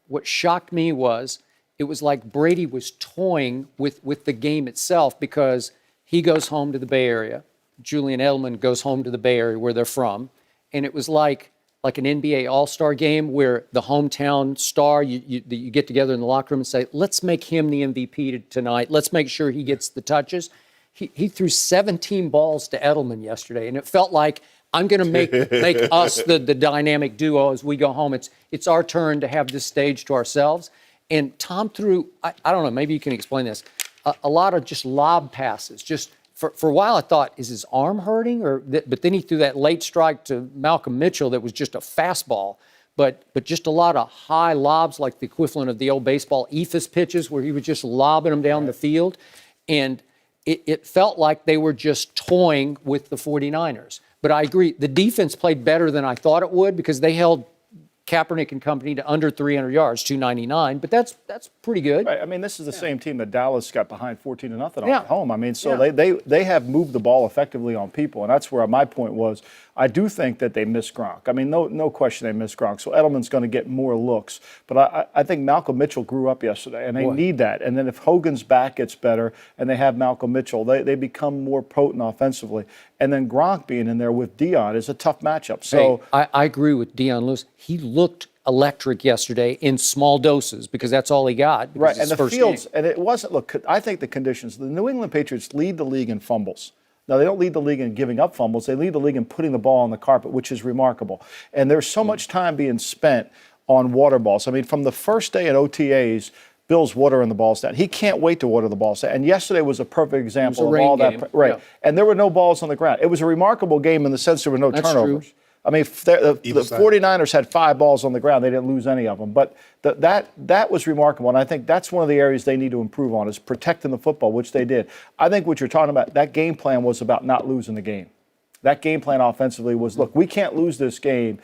what shocked me was it was like Brady was toying with the game itself because he goes home to the Bay Area. Julian Edelman goes home to the Bay Area where they're from. And it was like an NBA All-Star game where the hometown star, you get together in the locker room and say, let's make him the MVP tonight. Let's make sure he gets the touches. He threw 17 balls to Edelman yesterday, and it felt like I'm going to make us the dynamic duo as we go home. It's our turn to have this stage to ourselves. And Tom threw, I don't know, maybe you can explain this, a lot of just lob passes. Just for a while I thought, is his arm hurting? But then he threw that late strike to Malcolm Mitchell that was just a fastball. But just a lot of high lobs, like the equivalent of the old baseball ephus pitches where he was just lobbing them down the field. And it felt like they were just toying with the 49ers. But I agree, the defense played better than I thought it would because they held Kaepernick and company to under 300 yards, 299, but that's pretty good. Right. I mean, this is the same team that Dallas got behind 14-0 at home. I mean, so they have moved the ball effectively on people, and that's where my point was. I do think that they miss Gronk. I mean, no question they miss Gronk. So Edelman's going to get more looks. But I think Malcolm Mitchell grew up yesterday, and they need that. And then if Hogan's back gets better and they have Malcolm Mitchell, they become more potent offensively. And then Gronk being in there with Dion is a tough matchup. So I agree with Dion Lewis. He looked electric yesterday in small doses because that's all he got. Right, and the fields, and it wasn't, look, I think the conditions, the New England Patriots lead the league in fumbles. Now, they don't lead the league in giving up fumbles. They lead the league in putting the ball on the carpet, which is remarkable. And there's so much time being spent on water balls. I mean, from the first day at OTAs, Bill's watering the balls down. He can't wait to water the balls down. And yesterday was a perfect example of all that. Right. Yeah. And there were no balls on the ground. It was a remarkable game in the sense there were no turnovers. True. I mean, the 49ers had 5 balls on the ground. They didn't lose any of them. But that was remarkable. And I think that's one of the areas they need to improve on is protecting the football, which they did. I think what you're talking about, that game plan was about not losing the game. That game plan offensively was, look, we can't lose this game,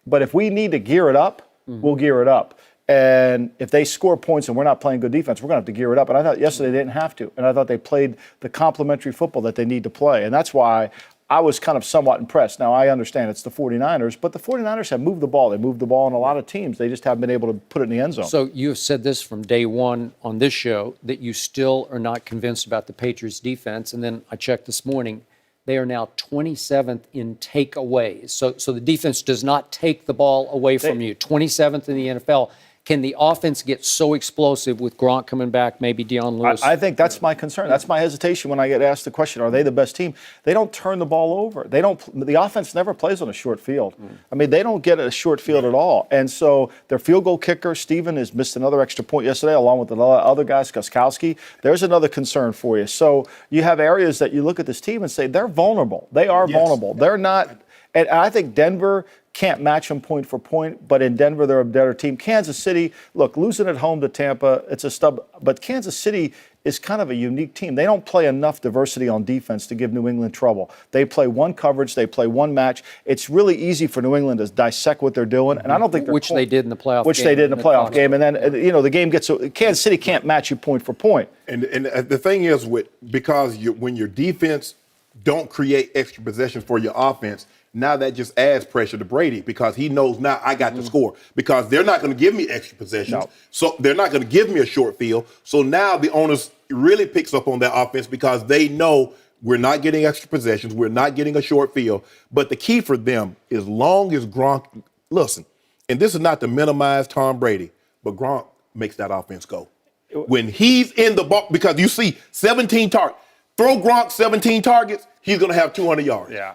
but if we need to gear it up, we'll gear it up. And if they score points and we're not playing good defense, we're going to have to gear it up. And I thought yesterday they didn't have to. And I thought they played the complementary football that they need to play. And that's why I was kind of somewhat impressed. Now, I understand it's the 49ers, but the 49ers have moved the ball. They moved the ball in a lot of teams. They just haven't been able to put it in the end zone. So you have said this from day one on this show, that you still are not convinced about the Patriots' defense. And then I checked this morning. They are now 27th in takeaways. So the defense does not take the ball away from you. 27th in the NFL. Can the offense get so explosive with Gronk coming back, maybe Dion Lewis? I think that's my concern. That's my hesitation when I get asked the question, are they the best team? They don't turn the ball over. The offense never plays on a short field. I mean, they don't get a short field at all. And so their field goal kicker, Steven, has missed another extra point yesterday, along with the other guys, Gostkowski. There's another concern for you. So you have areas that you look at this team and say, they're vulnerable. They are vulnerable. They're not, and I think Denver can't match them point for point, but in Denver, they're a better team. Kansas City, look, losing at home to Tampa, it's a stub, but Kansas City is kind of a unique team. They don't play enough diversity on defense to give New England trouble. They play one coverage, they play one match. It's really easy for New England to dissect what they're doing, and I don't think they're they did in the playoff game. Which they did in the playoff game, and then, the game gets, Kansas City can't match you point for point. And the thing is, because when your defense don't create extra possessions for your offense, now that just adds pressure to Brady because he knows now I got to score because they're not going to give me extra possessions. No. So they're not going to give me a short field. So now the onus really picks up on that offense because they know we're not getting extra possessions. We're not getting a short field. But the key for them, as long as Gronk, listen, and this is not to minimize Tom Brady, but Gronk makes that offense go. When he's in the ball, because you see 17 targets, throw Gronk 17 targets, he's going to have 200 yards. Yeah.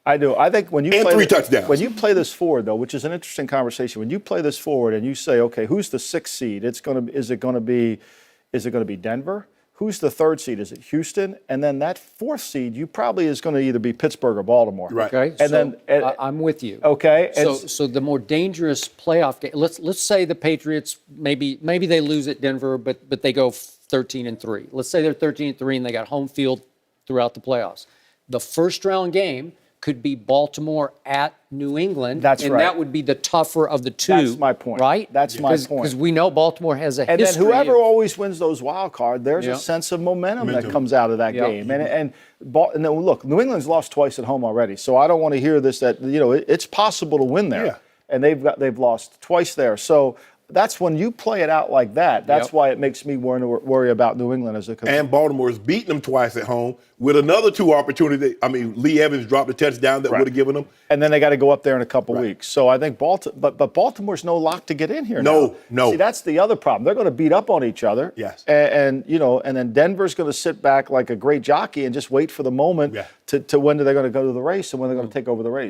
I do. I think when you play 3 touchdowns. When you play this forward, though, which is an interesting conversation, when you play this forward and you say, okay, who's the 6th seed? Is it going to be Denver? Who's the 3rd seed? Is it Houston? And then that 4th seed, you probably is going to either be Pittsburgh or Baltimore. Right. Okay. And I'm with you. Okay. So the more dangerous playoff game. Let's say the Patriots maybe they lose at Denver, but they go 13-3. Let's say they're 13-3 and they got home field throughout the playoffs. The first round game could be Baltimore at New England. That's and right. that would be the tougher of the two. That's my point. Right? That's my point. Because we know Baltimore has a history. And then whoever always wins those wild cards, there's a sense of momentum that comes out of that game. And then, look, New England's lost twice at home already, so I don't want to hear this that it's possible to win there. Yeah. And they've lost twice there. So that's when you play it out like that. That's Yep. why it makes me worry about New England as a coach. And Baltimore's beaten them twice at home with another 2 opportunities. I mean, Lee Evans dropped a touchdown that Right. would have given them. And then they got to go up there in a couple weeks. So I think but Baltimore's no lock to get in here. No, now. no. See, that's the other problem. They're going to beat up on each other. Yes. And then Denver's going to sit back like a great jockey and just wait for the moment Yeah. to when they're going to go to the race and when they're going to take over the race.